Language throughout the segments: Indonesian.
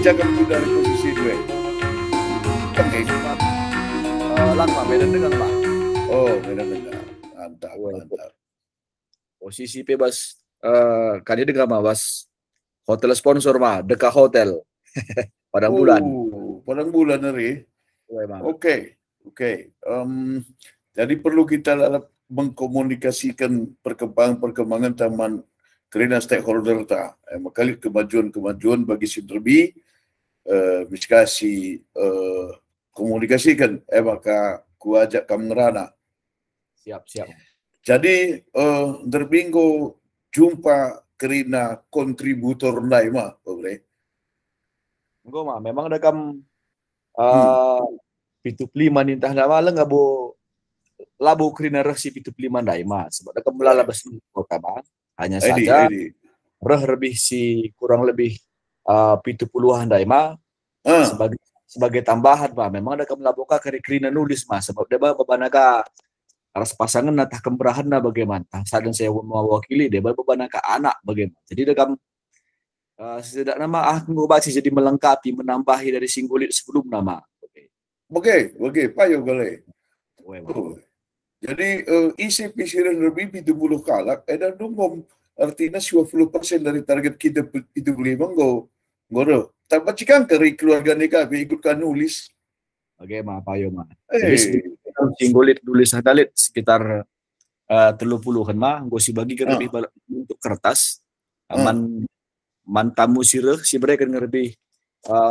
jangan ku dari posisi dua. Oke. Lang Pak, beda dengan Pak. Oh, benar-benar. Mantap, Weh, mantap. posisi bebas kan dia dengan bas hotel sponsor mah, dekat hotel pada bulan. Padang bulan hari. Weh, Mak. Oke, oke. Jadi perlu kita mengkomunikasikan perkembangan taman kerana stakeholder ta. Makali kemajuan bagi Sinterbi, miskasi komunikasikan. Maka ku ajak kamu ngerana. Siap. Jadi derbinggo jumpa kerana kontributor lain mah, boleh. Enggak mah, memang ada kam pitu lima nintah nama lah nggak bo labu kerina resi pitu lima mah sebab ada kam melala besi kota mah. Hanya saja ID. lebih si kurang lebih pitu puluhan mah sebagai tambahan mah. Memang ada kam laboka kerina nulis mah sebab dia babanaga aras pasangan natah kemerahan na bagaimana sadan saya mewakili dia babanaga anak bagaimana. Jadi dia kam setidaknya nama aku baca jadi melengkapi menambahi dari singgulit sebelum nama. Oke, payo boleh. Jadi isi pisiran lebih 70 kalak, dan nunggu artinya 20% dari target kita 75 go. Tapi cikang keri keluarga nikah ikut kan nulis. Oke, mah payo mah. Jadi singgulit tulis dalit sekitar 30-an mah, gue si bagi ke lebih untuk kertas. Man tamu sireh si mereka kan lebih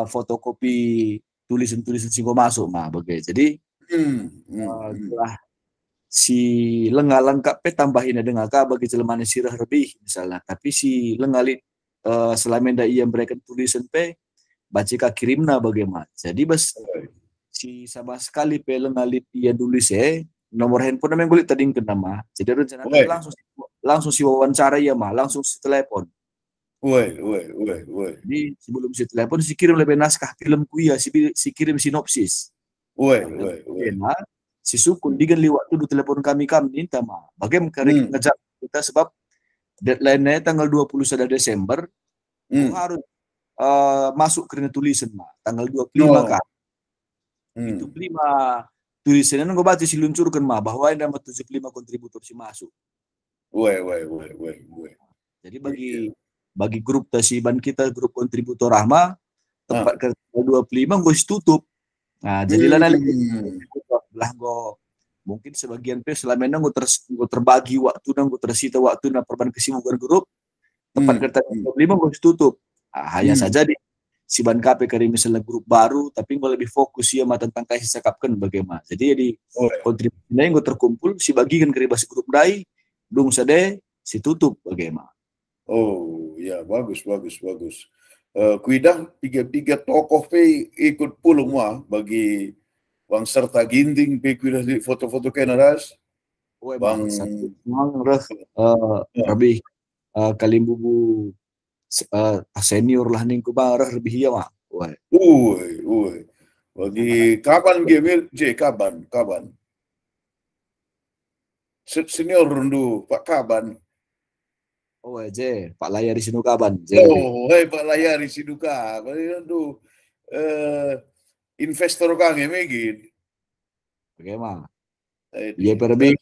fotokopi tulisan-tulisan sing masuk mah bagai. Jadi si lenga lengkap tambahin dengan bagi jelmaan sirah lebih misalnya. Tapi si lengalit selama ia mereka tulisan baca kirimna bagaimana. Jadi si sama sekali lengalit ia tulis nomor handphone namanya gulit tadi ke nama. Jadi rencana langsung si wawancara ya mah, langsung si telepon. Jadi sebelum si telepon si kirim lebih naskah film kuya, si kirim sinopsis. Si sukun digan liwat tu telepon kami minta mah. Bagaimana ngejar kita sebab deadline-nya tanggal 21 Desember. Harus masuk kerana tulisan mah. Tanggal 25 kan. Itu 5 tulisannya gue baca si luncurkan mah bahwa ada 75 kontributor si masuk. Jadi bagi grup tasiban kita, grup kontributor Rahma, tepat ke 25 gue tutup. Nah, jadilah lah gue mungkin sebagian selama ini gue terbagi waktu dan gue tersita waktu dan perban kesibukan grup tepat ke 25 gue tutup. Hanya saja di Siban KP kari misalnya grup baru tapi gue lebih fokus ya mah tentang kasih sakapkan bagaimana. Jadi di kontribusinya yang gue terkumpul si bagikan kari bas grup dai dung sade si tutup bagaimana. Oh ya bagus. Kuidah 3 tokoh ikut pulung mah bagi Bang serta ginting kuidah di foto-foto kenaras. Bang lebih kalimbubu senior lah ning kubarah lebih ya mah. Bagi kapan game kapan? Senior rundu Pak Kaban. Pak Layar di sini kaban. Pak Layar di sini kaban. Rundu investor kang megin. Bagaimana? Dia lebih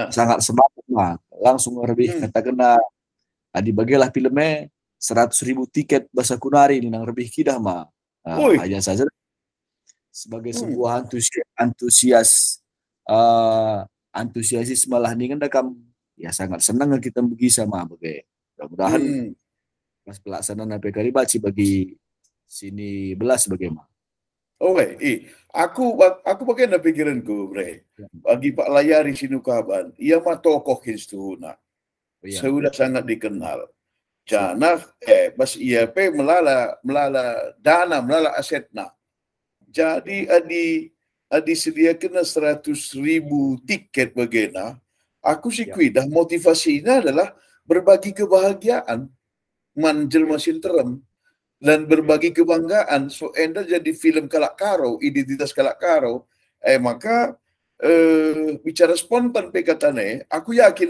sangat semangat mah. Langsung lebih katakan adi bagilah filmnya 100.000 tiket bahasa kunari ini nang lebih kidah mah. Hanya saja sebagai sebuah antusiasisme lah nih kan dakam ya sangat senang kita begitu sama bagai. Mudah-mudahan pas pelaksanaan APK baci bagi sini belas bagaimana. Aku pakai pikiranku, bre. Bagi Pak Layari Sinukaban, ia mah tokoh Histuna. Sudah sangat dikenal. Jana bas IAP melala dana, melala asetna. Jadi adi sediakan 100.000 tiket bagaimana. Aku sih kuidah motivasinya adalah berbagi kebahagiaan manjel masin terem dan berbagi kebanggaan. So enda jadi film kalak karo, identitas kalak karo. Maka bicara spontan katanya, aku yakin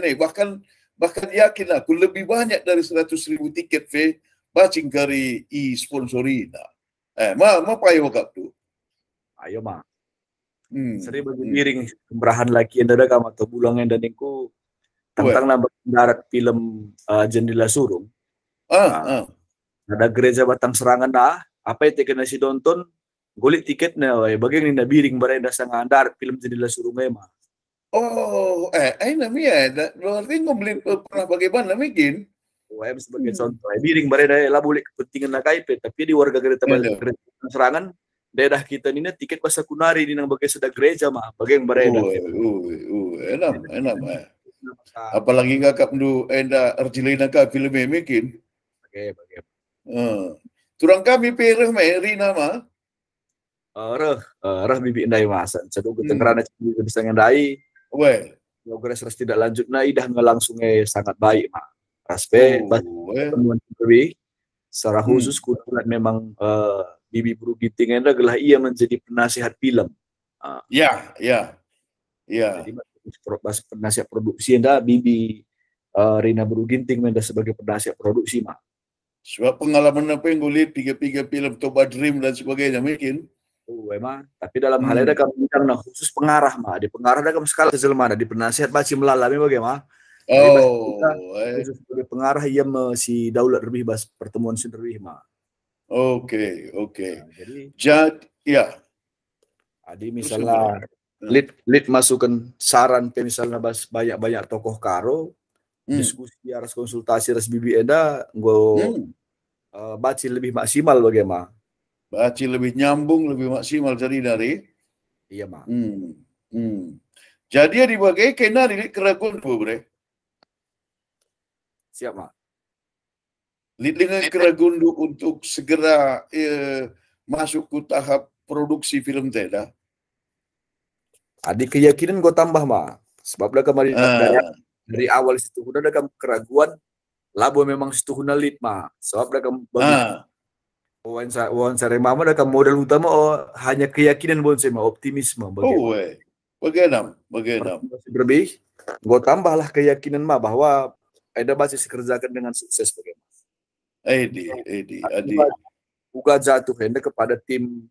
bahkan yakin aku lebih banyak dari 100.000 tiket bacing kari i sponsorina. Ma payo kap tu. Ayo mah. Seri bagi Hmm. miring kemerahan laki yang dadagam atau bulang yang daningku tentang nama darat film Jendela Surung. Ada gereja Batang Serangan dah. Apa yang kena si nonton? Golik tiketnya, bagian ini biring berada sangat darat film Jendela Surung mah. Oh, namanya. Berarti beli pernah bagaimana mungkin? Sebagai contoh, biring berada lah boleh kepentingan nak KIP, tapi di warga gereja Batang Serangan daerah kita ini tiket bahasa kunari di nang bagai sedang gereja mah, bagian berada. Enak. Apalagi kakak dulu enda Arjilina ka film mungkin. Bagai. Turang kami pereh Rina mah. Reh bibi indai masan. Satu ketengaran bisa ngendai. Progres ras tidak lanjut na idah langsung sangat baik mah. Raspe temuan lebih secara khusus kudulat memang Bibi Buru Ginting enda gelah ia menjadi penasihat film. Ya. Jadi penasihat produksi enda Bibi Rina Buru Ginting enda sebagai penasihat produksi mah. Sebab pengalaman apa yang gue lihat tiga film Toba Dream dan sebagainya mungkin. Emang. Tapi dalam hal ini kami bidang khusus pengarah mah. Di pengarah ada skala sejelma di penasihat baci melalami bagaimana? Khusus sebagai pengarah ia si Daulat lebih bas pertemuan lebih mah. Oke. Jadi ya. Adi misalnya lead masukkan saran misalnya bas banyak tokoh karo diskusi harus konsultasi ras bibi eda baci lebih maksimal bagaimana? Baci lebih nyambung, lebih maksimal dari. Iya mah. Jadi dibagai kena lilit keraguan tu bre. Siap mah. Lilit keraguan untuk segera masuk ke tahap produksi film teda. Ada keyakinan gue tambah mah. Sebab dah kemarin dari awal situ udah ada keraguan. Labo memang situ huna lead mah. Sebab dah bagi wawancara mama dah modal utama hanya keyakinan bon sama optimisme bagaimana lebih gue tambahlah keyakinan mah bahwa ada basis kerjakan dengan sukses bagaimana Edi buka jatuh hendak kepada tim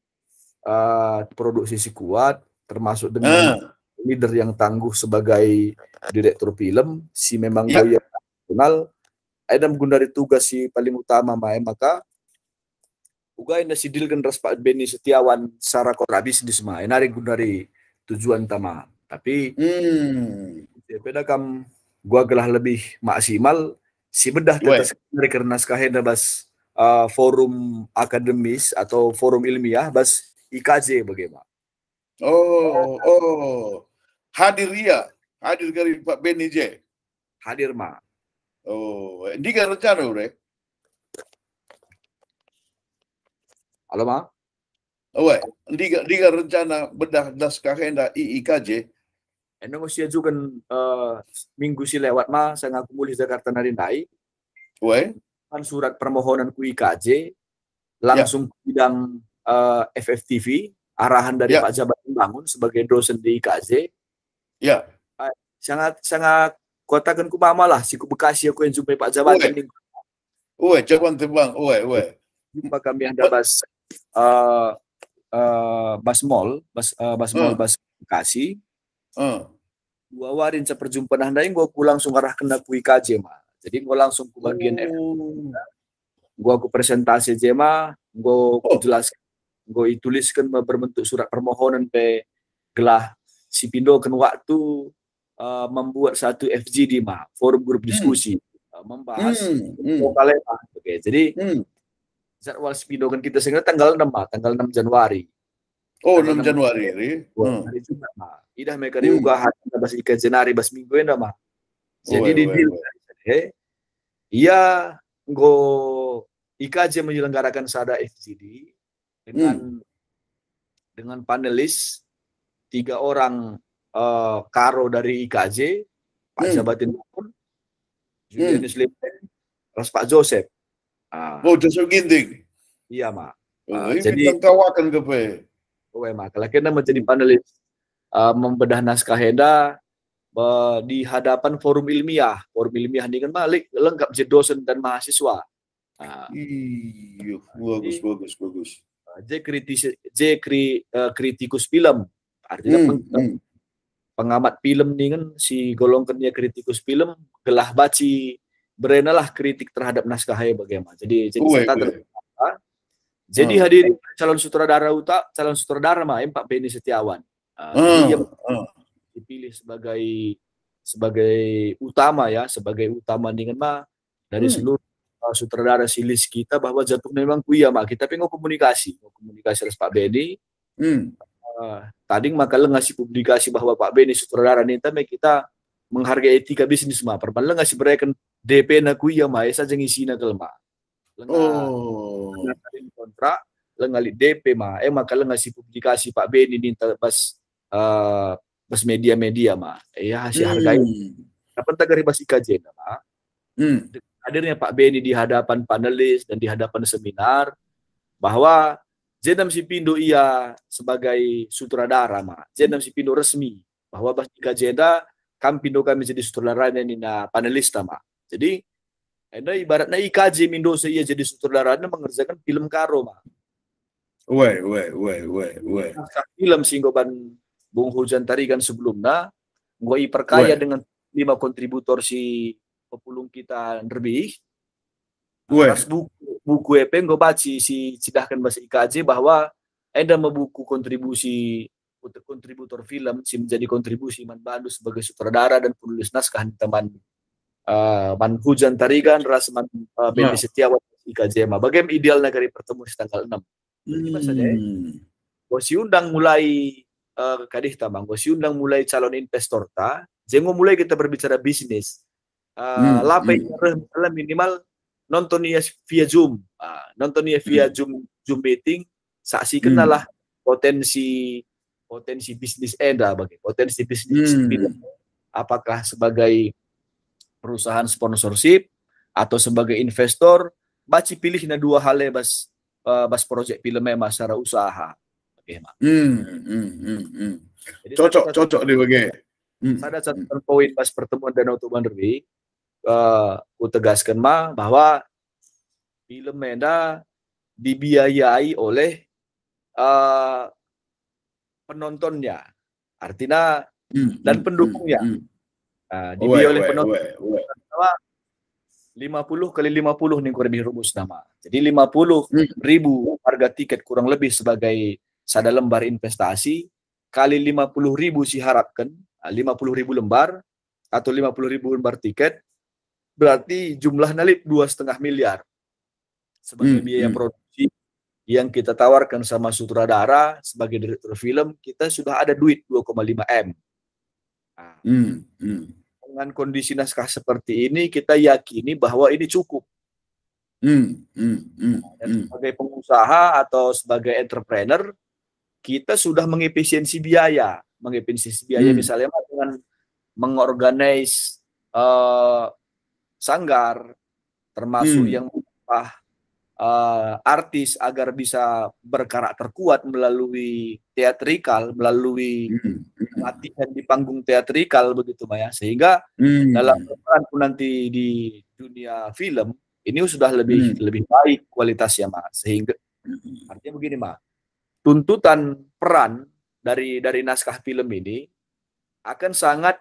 produksi si kuat termasuk dengan leader yang tangguh sebagai direktur film si memang goya nasional ada menggundari tugas si paling utama maka uga ina sidilkan ras Pak Beni Setiawan secara korabis di semua enarik dari tujuan tama tapi beda kam gua gelah lebih maksimal si bedah tetes dari karena skahenda bas forum akademis atau forum ilmiah bas IKJ bagaimana hadir kali Pak Beni je hadir mah ini kan rencana udah halo mah Diga rencana bedah naskah henda IIKJ. Enong usia juga minggu si lewat mah saya ngaku mulih Jakarta narindai. Kan surat permohonan ku IKJ langsung bidang FFTV arahan dari Pak Jabat Bangun sebagai dosen di IKJ. Ya. Sangat kotakan ku mama lah si ku Bekasi aku yang jumpai Pak Jabat ini. Jaban terbang. Jumpa kami anda bas Basmol Bekasi. Gua warin seperjumpaan anda yang gua langsung arah kena ku IKJ mah. Jadi gua langsung ku bagian gua ku presentasi jema, gua jelaskan, gua tuliskan berbentuk surat permohonan pe gelah si pindokan waktu membuat satu FGD mah, forum grup diskusi membahas Oke, jadi jadwal spindokan kita sehingga tanggal 6 Januari. 6 Januari. Hari Jumat mah. Idah mereka diugah hati bas IKJ nari bas minggu enda mah. Jadi di iya go IKJ menyelenggarakan sada FGD dengan panelis 3 orang karo dari IKJ, Pak Jabatin pun, Julianus Limpen, terus Pak Joseph. Joseph Ginting. Iya mak. Jadi kawakan ke pe. Mak. Kalau kita menjadi panelis membedah naskah henda di hadapan forum ilmiah. Forum ilmiah ini kan balik lengkap jadi dosen dan mahasiswa. Iya, bagus. Kritikus film. Artinya pengamat film nih kan si golongkannya kritikus film gelah baci berenalah kritik terhadap naskah bagaimana. Jadi jadi hadirin calon sutradara mah Pak Beni Setiawan. Jadi ia dipilih sebagai utama ya, sebagai utama dengan mah dari seluruh sutradara silis kita bahwa jatuh memang kuya mah kita pengen komunikasi dengan Pak Beni. Tadi makalah ngasih publikasi bahwa Pak Beni sutradara nih tapi kita menghargai etika bisnis mah. Perban ngasih berikan DP na kuya mah saja ngisina kelma. Kontrak lengali DP mah makalah ngasih publikasi Pak Beni nih bas media-media mah hasil hargai apa tagari bas IKJ mah hadirnya Pak Beni di hadapan panelis dan di hadapan seminar bahwa Jenam Sipindo ia sebagai sutradara mah Jenam Sipindo resmi bahwa bas IKJ Kampindo kami jadi sutradaranya ini na panelista mah jadi ibaratnya IKJ Mindo ia jadi sutradaranya mengerjakan film karo mah film singgoban Bung Hujan Tarigan sebelumnya, gue perkaya dengan 5 kontributor si populung kita lebih. Pas buku EP gue baca si cidahkan bahasa IKJ bahwa ada buku kontribusi untuk kontributor film si menjadi kontribusi Man Bandu sebagai sutradara dan penulis naskah teman Man Hujan Tarigan ras Man Beni Setiawan IKJ mah. Bagaimana ideal negara pertemuan tanggal 6. Jadi saja gue si undang mulai kadih tamang gue undang mulai calon investor jengo mulai kita berbicara bisnis minimal nontonnya via Zoom Zoom meeting saksikan lah potensi bisnis potensi bisnis apakah sebagai perusahaan sponsorship atau sebagai investor baci pilih na dua hal bas proyek filmnya secara usaha. Cocok deh bagai. Ada catatan poin pas pertemuan Danau Toba Derby, ku tegaskan bahwa film Menda dibiayai oleh penontonnya, artinya dan pendukungnya. Dibiayai oleh penonton. 50 kali 50 nih kurang lebih rumus nama. Jadi 50.000 harga tiket kurang lebih sebagai sada lembar investasi kali 50.000 si harapkan 50.000 lembar atau 50.000 lembar tiket berarti jumlah nalit 2,5 miliar sebagai biaya produksi yang kita tawarkan sama sutradara sebagai direktur film kita sudah ada duit 2,5 M. Dengan kondisi naskah seperti ini kita yakini bahwa ini cukup. Dan sebagai pengusaha atau sebagai entrepreneur kita sudah mengefisiensi biaya misalnya dengan mengorganize sanggar termasuk yang artis agar bisa berkarakter kuat melalui teatrikal, melalui latihan di panggung teatrikal begitu ya, sehingga dalam peran nanti di dunia film ini sudah lebih baik kualitasnya sehingga artinya begini tuntutan peran dari naskah film ini akan sangat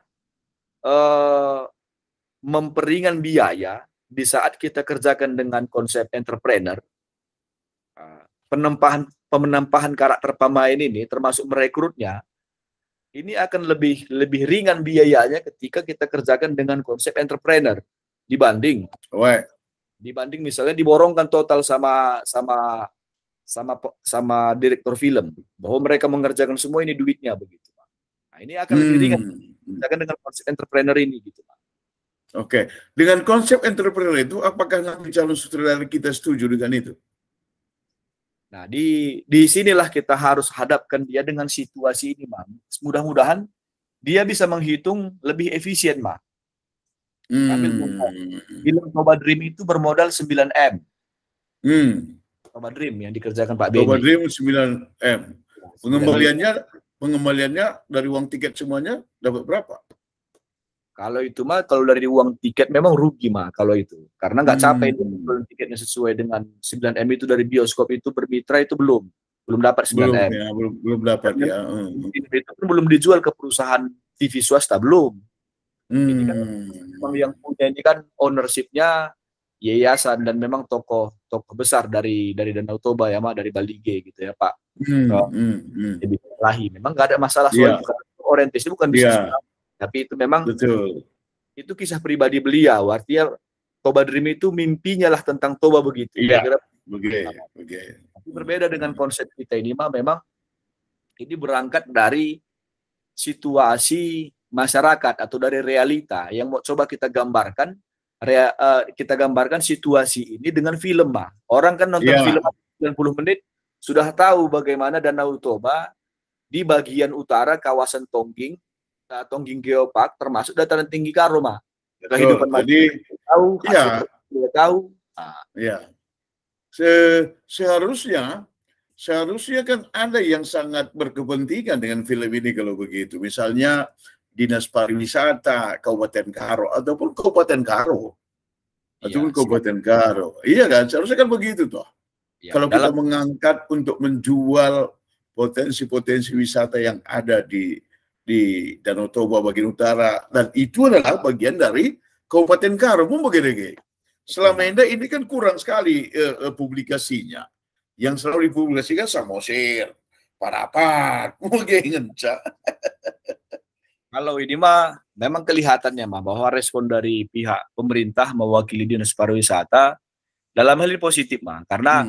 memperingan biaya di saat kita kerjakan dengan konsep entrepreneur. Pemenampahan karakter pemain ini termasuk merekrutnya ini akan lebih ringan biayanya ketika kita kerjakan dengan konsep entrepreneur dibanding misalnya diborongkan total sama direktur film bahwa mereka mengerjakan semua ini duitnya begitu. Nah, ini akan lebih ringan dengan konsep entrepreneur ini gitu. Oke, dengan konsep entrepreneur itu apakah nanti calon sutradara kita setuju dengan itu? Nah, di sinilah kita harus hadapkan dia dengan situasi ini, mudah-mudahan dia bisa menghitung lebih efisien, Film Toba Dream itu bermodal 9 M. Toba Dream yang dikerjakan Pak Beni. Toba Dream 9 M. Pengembaliannya dari uang tiket semuanya dapat berapa? Kalau itu mah, kalau dari uang tiket memang rugi mah kalau itu. Karena nggak capai tiketnya sesuai dengan 9M itu dari bioskop itu bermitra itu belum dapat 9M. Belum dapat ya. Itu pun belum dijual ke perusahaan TV swasta, belum. Ini kan memang yang punya ini kan ownership-nya yayasan dan memang tokoh besar dari Danau Toba ya, Mak, dari Balige gitu ya, Pak. Memang nggak ada masalah soal orientasi bukan bisnis, tapi itu memang itu kisah pribadi beliau. Artinya Toba Dream itu mimpinya lah tentang Toba begitu. Tapi berbeda dengan konsep kita ini mah, memang ini berangkat dari situasi masyarakat atau dari realita yang mau coba kita gambarkan. Kita gambarkan situasi ini dengan film mah. Orang kan nonton film 90 menit sudah tahu bagaimana Danau Toba di bagian utara kawasan Tongging Geopark termasuk dataran tinggi Karo mah. Kehidupan masyarakat tahu. Seharusnya kan ada yang sangat berkepentingan dengan film ini kalau begitu. Misalnya Dinas Pariwisata Kabupaten Karo ataupun Kabupaten Karo. Iya kan? Seharusnya kan begitu toh. Kalau kita mengangkat untuk menjual potensi-potensi wisata yang ada di Danau Toba bagian utara, dan itu adalah bagian dari Kabupaten Karo pun begini. Selama ini kan kurang sekali publikasinya. Yang selalu dipublikasikan Samosir, Parapat, mungkin Kalau ini mah memang kelihatannya mah bahwa respon dari pihak pemerintah mewakili Dinas Pariwisata dalam hal ini positif mah, karena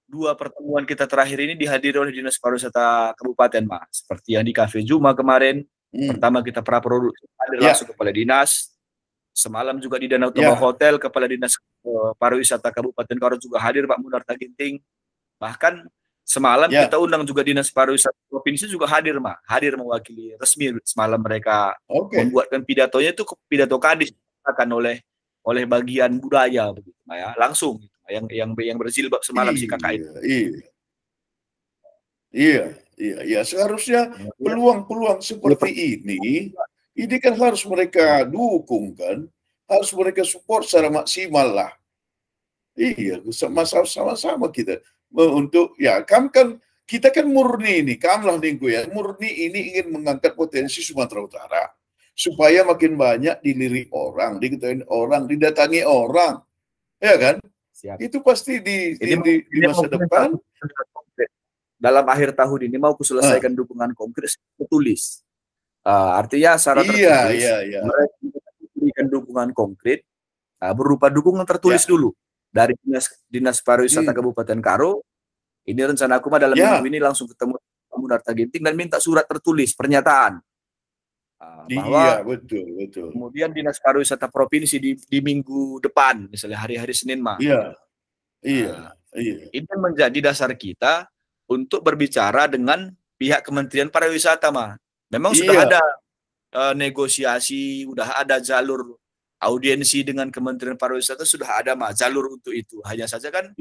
2 pertemuan kita terakhir ini dihadiri oleh Dinas Pariwisata Kabupaten mah, seperti yang di Cafe Juma kemarin. Pertama kita praproduksi hadir langsung kepala dinas. Semalam juga di Danau Toba Hotel kepala dinas pariwisata Kabupaten Karo juga hadir, Pak Munarta Ginting. Bahkan semalam kita undang juga Dinas Pariwisata Provinsi juga hadir mah, hadir mewakili resmi. Semalam mereka membuatkan pidatonya itu pidato kadis akan oleh bagian budaya begitu ya, langsung gitu. Yang berjilbab semalam si kakak itu. Iya, seharusnya peluang-peluang seperti ini kan harus mereka dukung kan, harus mereka support secara maksimal lah. Iya, sama-sama kita untuk kita kan murni ini, murni ini ingin mengangkat potensi Sumatera Utara supaya makin banyak dilirik orang, diketahui orang, didatangi orang, ya kan? Siap. Itu pasti di masa depan. Dalam akhir tahun ini mau kuselesaikan dukungan konkret tertulis. Artinya secara tertulis, mereka memberikan dukungan konkret berupa dukungan tertulis dulu dari Dinas Pariwisata Kabupaten Karo. Ini rencana aku mah dalam minggu ini langsung ketemu Pak Munarta Ginting dan minta surat tertulis pernyataan bahwa betul. Kemudian Dinas Pariwisata Provinsi di minggu depan, misalnya hari-hari Senin mah. Ini menjadi dasar kita untuk berbicara dengan pihak Kementerian Pariwisata mah. Memang sudah ada negosiasi, sudah ada jalur audiensi dengan Kementerian Pariwisata, sudah ada mah jalur untuk itu. Hanya saja kan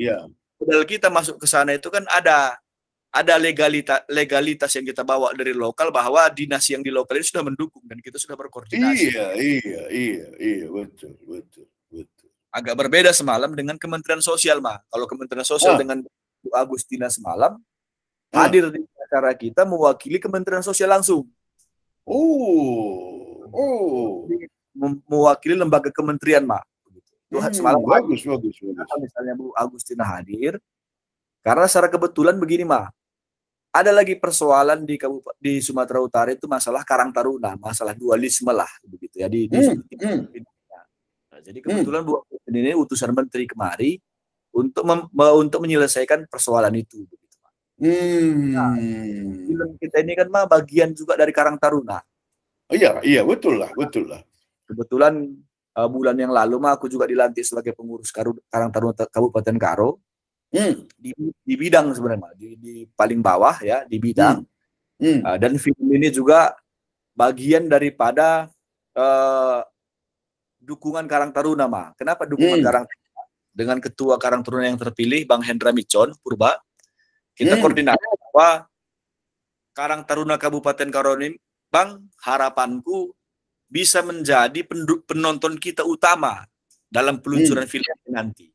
padahal kita masuk ke sana itu kan ada legalitas yang kita bawa dari lokal, bahwa dinas yang di lokal ini sudah mendukung dan kita sudah berkoordinasi. Iya, betul. Agak berbeda semalam dengan Kementerian Sosial mah. Kalau Kementerian Sosial dengan Bu Agustina semalam hadir di acara kita mewakili Kementerian Sosial langsung. Mewakili lembaga kementerian mah. Semalam bagus. Misalnya Bu Agustina hadir, karena secara kebetulan begini mah, ada lagi persoalan di Sumatera Utara itu masalah Karang Taruna, masalah dualisme lah begitu ya jadi kebetulan Bu Agustina ini utusan menteri kemari untuk menyelesaikan persoalan itu begitu. Film kita ini kan mah bagian juga dari Karang Taruna. Iya, betul lah. Kebetulan bulan yang lalu mah aku juga dilantik sebagai pengurus Karang Taruna Kabupaten Karo. Di bidang sebenarnya di paling bawah ya, di bidang. Dan film ini juga bagian daripada dukungan Karang Taruna mah. Kenapa dukungan Karang Taruna? Dengan ketua Karang Taruna yang terpilih Bang Hendra Micon Purba, kita koordinasi bahwa Karang Taruna Kabupaten Karo ini, Bang, harapanku bisa menjadi penonton kita utama dalam peluncuran film nanti.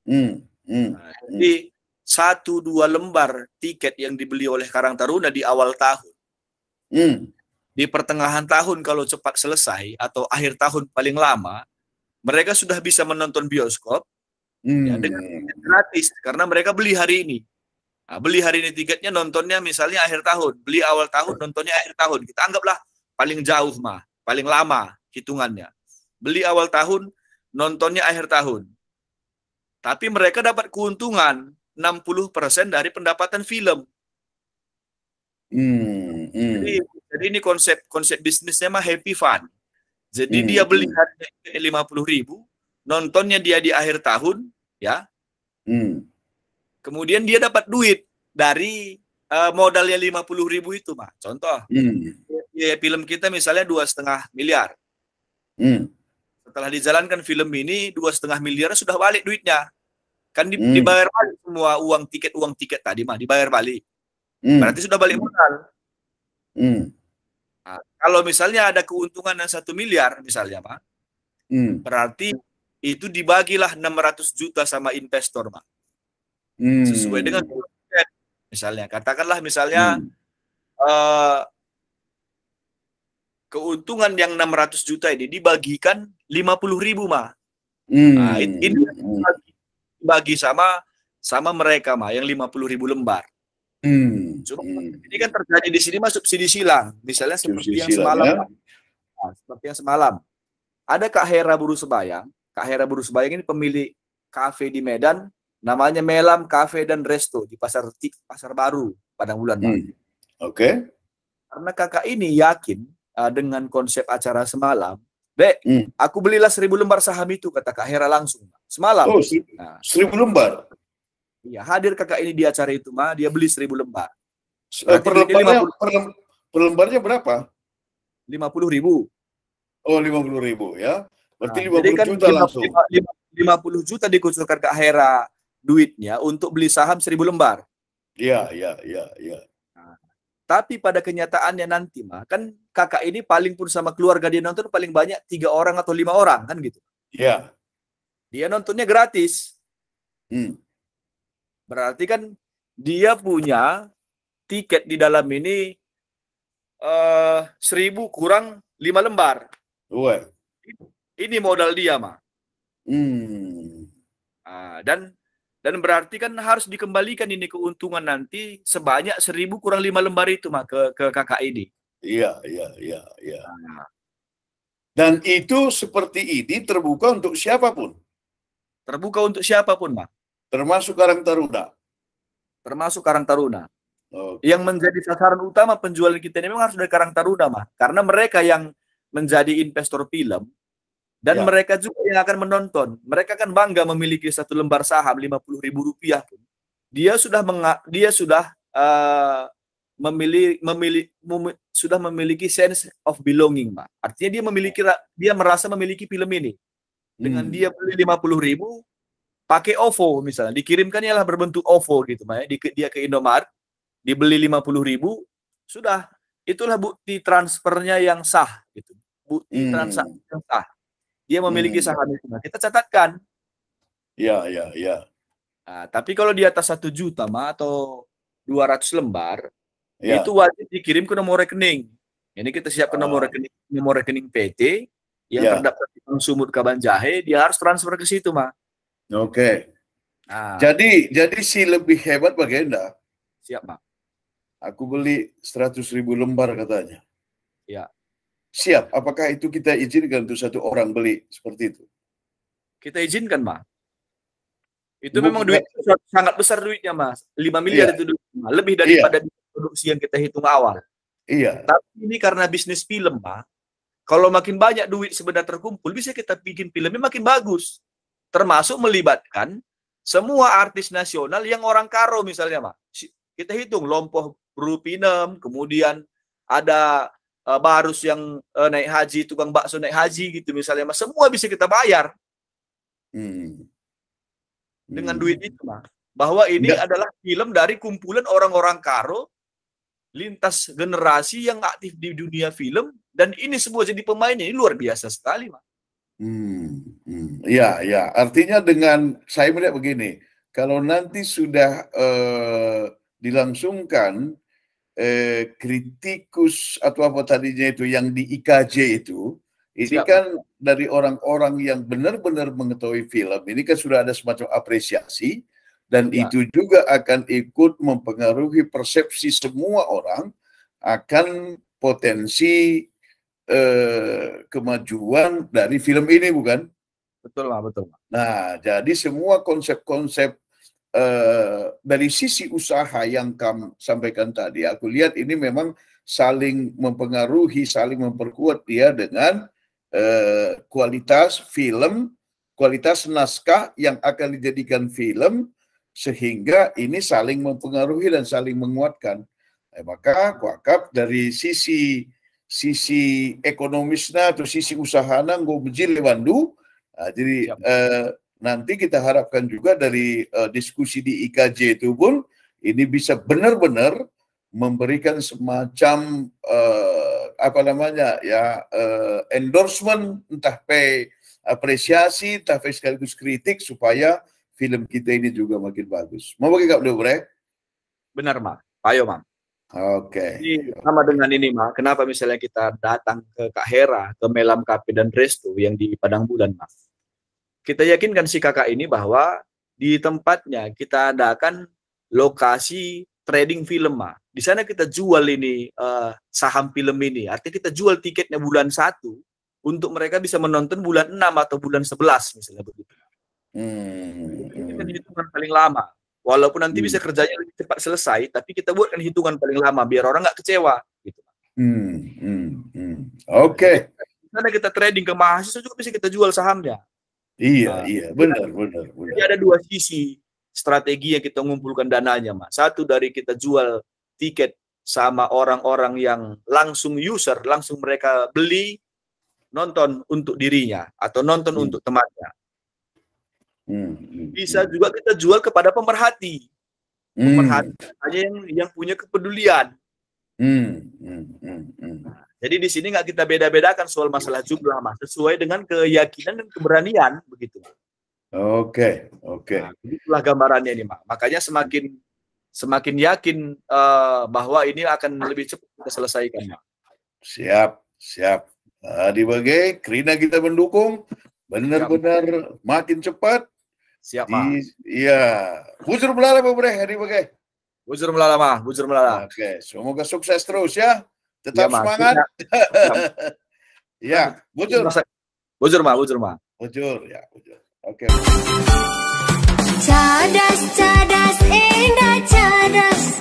Nah, jadi 1-2 lembar tiket yang dibeli oleh Karang Taruna di awal tahun, di pertengahan tahun kalau cepat selesai atau akhir tahun paling lama, mereka sudah bisa menonton bioskop ya, dengan tiket gratis karena mereka beli hari ini. Nah, beli hari ini tiketnya, nontonnya misalnya akhir tahun, beli awal tahun, nontonnya akhir tahun. Kita anggaplah paling jauh mah, paling lama hitungannya. Beli awal tahun, nontonnya akhir tahun. Tapi mereka dapat keuntungan 60% dari pendapatan film. Jadi ini konsep bisnisnya mah happy fun. Jadi dia beli harga 50.000, nontonnya dia di akhir tahun, ya. Kemudian dia dapat duit dari modalnya 50.000 itu, mah. Contoh, ya, film kita misalnya 2,5 miliar. Setelah dijalankan film ini 2,5 miliar sudah balik duitnya. Kan dibayar balik semua uang tiket tadi mah dibayar balik. Berarti sudah balik modal. Nah, kalau misalnya ada keuntungan yang 1 miliar misalnya, Pak, berarti itu dibagilah 600 juta sama investor, Pak. Sesuai dengan misalnya, katakanlah misalnya keuntungan yang 600 juta ini dibagikan 50.000, mah. Nah, ini bagi sama mereka, mah, yang 50.000 lembar. Cuma ini kan terjadi di sini mah subsidi silang, misalnya seperti yang semalam, ya? Nah, seperti yang semalam ada Kak Hera Buru Sebayang. Kak Hera Buru Sebayang ini pemilik kafe di Medan, namanya Melam Cafe dan Resto di Pasar Baru Padang Bulan. Oke. Karena kakak ini yakin dengan konsep acara semalam, Dek, aku belilah 1.000 lembar saham itu, kata Kak Hera langsung semalam. Oh, 1.000 lembar. Iya, hadir kakak ini di acara itu, mah, dia beli 1.000 lembar. Per lembarnya berapa? 50.000. Oh, 50.000 ya. Berarti 50 kan juta langsung. 50 juta dikucurkan Kak Hera duitnya untuk beli saham 1.000 lembar. Iya. Nah, tapi pada kenyataannya nanti, mah, kan kakak ini paling pun sama keluarga dia nonton paling banyak 3 orang atau 5 orang kan gitu. Iya. Dia nontonnya gratis. Berarti kan dia punya tiket di dalam ini 1.000 kurang 5 lembar. Ini modal dia, mah. Dan berarti kan harus dikembalikan ini keuntungan nanti sebanyak 1.000 kurang 5 lembar itu, mah, ke kakak ini. Iya. Dan itu seperti ini terbuka untuk siapapun. Terbuka untuk siapapun, mah. Termasuk Karang Taruna. Yang menjadi sasaran utama penjualan kita ini memang harus dari Karang Taruna, mah. Karena mereka yang menjadi investor film dan mereka juga yang akan menonton. Mereka kan bangga memiliki 1 lembar saham 50.000 rupiah pun. Dia sudah memiliki sense of belonging, mah. Artinya dia merasa memiliki film ini. Dengan dia beli 50.000 pakai OVO misalnya, dikirimkan ialah berbentuk OVO gitu, mah, dia ke Indomaret, dibeli 50.000, sudah, itulah bukti transfernya yang sah gitu. Bukti transaksi yang sah. Dia memiliki saham itu. Nah, kita catatkan. Iya. Nah, tapi kalau di atas 1 juta, mah, atau 200 lembar, itu wajib dikirim ke nomor rekening. Ini kita siapkan nomor rekening PT yang terdaftar di Bank Sumut Kabanjahe, dia harus transfer ke situ, mah. Oke. Nah. Jadi si lebih hebat bagaimana? Siap, mah. Aku beli 100.000 lembar katanya. Ya. Siap. Apakah itu kita izinkan untuk 1 orang beli seperti itu? Kita izinkan, mah. Itu memang duit sangat besar duitnya, Mas. 5 miliar itu duitnya. Lebih daripada produksi yang kita hitung awal. Iya. Tapi ini karena bisnis film, mah. Kalau makin banyak duit sebenarnya terkumpul, bisa kita bikin filmnya makin bagus. Termasuk melibatkan semua artis nasional yang orang karo misalnya, mah. Kita hitung Lompoh Rupinem, kemudian ada Barus yang naik haji, tukang bakso naik haji gitu misalnya, mah. Semua bisa kita bayar. Dengan duit itu, mah. Bahwa ini adalah film dari kumpulan orang-orang karo lintas generasi yang aktif di dunia film, dan ini semua jadi pemain, ini luar biasa sekali, Mas. Ya, ya. Artinya dengan saya melihat begini, kalau nanti sudah dilangsungkan kritikus atau apa tadinya itu yang di IKJ itu, ini kan dari orang-orang yang benar-benar mengetahui film, ini kan sudah ada semacam apresiasi, dan itu juga akan ikut mempengaruhi persepsi semua orang akan potensi kemajuan dari film ini, bukan? Betul, Pak, betul. Nah, jadi semua konsep-konsep dari sisi usaha yang kamu sampaikan tadi, aku lihat ini memang saling mempengaruhi, saling memperkuat dia dengan kualitas film, kualitas naskah yang akan dijadikan film, sehingga ini saling mempengaruhi dan saling menguatkan. Maka kuakap dari sisi ekonomisnya atau sisi usahana nggo bejil lewandu. Jadi nanti kita harapkan juga dari diskusi di IKJ itu pun ini bisa benar-benar memberikan semacam apa namanya ya endorsement, entah apresiasi, entah sekaligus kritik supaya film kita ini juga makin bagus. Mau bagi Kak Bre? Benar, Mak. Ayo, Mak. Oke. Sama dengan ini, Mak. Kenapa misalnya kita datang ke Kak Hera, ke Melam Kape dan Resto yang di Padang Bulan, Mak? Kita yakinkan si kakak ini bahwa di tempatnya kita adakan lokasi trading film, Mak. Di sana kita jual ini saham film ini. Artinya kita jual tiketnya bulan 1 untuk mereka bisa menonton bulan 6 atau bulan 11 misalnya begitu. Ini kan hitungan paling lama. Walaupun nanti bisa kerjanya lebih cepat selesai, tapi kita buatkan hitungan paling lama biar orang nggak kecewa. Gitu. Oke. Karena kita trading ke mahasiswa juga bisa kita jual sahamnya. Iya, benar. Jadi ada dua sisi strategi yang kita mengumpulkan dananya, Mas. Satu dari kita jual tiket sama orang-orang yang langsung user, langsung mereka beli nonton untuk dirinya atau nonton untuk temannya. Bisa juga kita jual kepada pemerhati. Pemerhati yang punya kepedulian. Jadi di sini nggak kita beda-bedakan soal masalah jumlah, Mas, sesuai dengan keyakinan dan keberanian begitu. Oke. Nah, itulah gambarannya ini, Mak. Makanya semakin yakin bahwa ini akan lebih cepat kita selesaikan, Mak. Siap. Dibagai Krina kita mendukung benar-benar makin cepat. Siap, Mak. Iya. Bujur melala, Pak Bre, dibagai. Bujur melala, Mak. Bujur melala. Oke, semoga sukses terus ya. Tetap semangat. Ya, bujur. Bujur, Mak. Bujur, ya, bujur. Oke. Cadas, indah, cadas.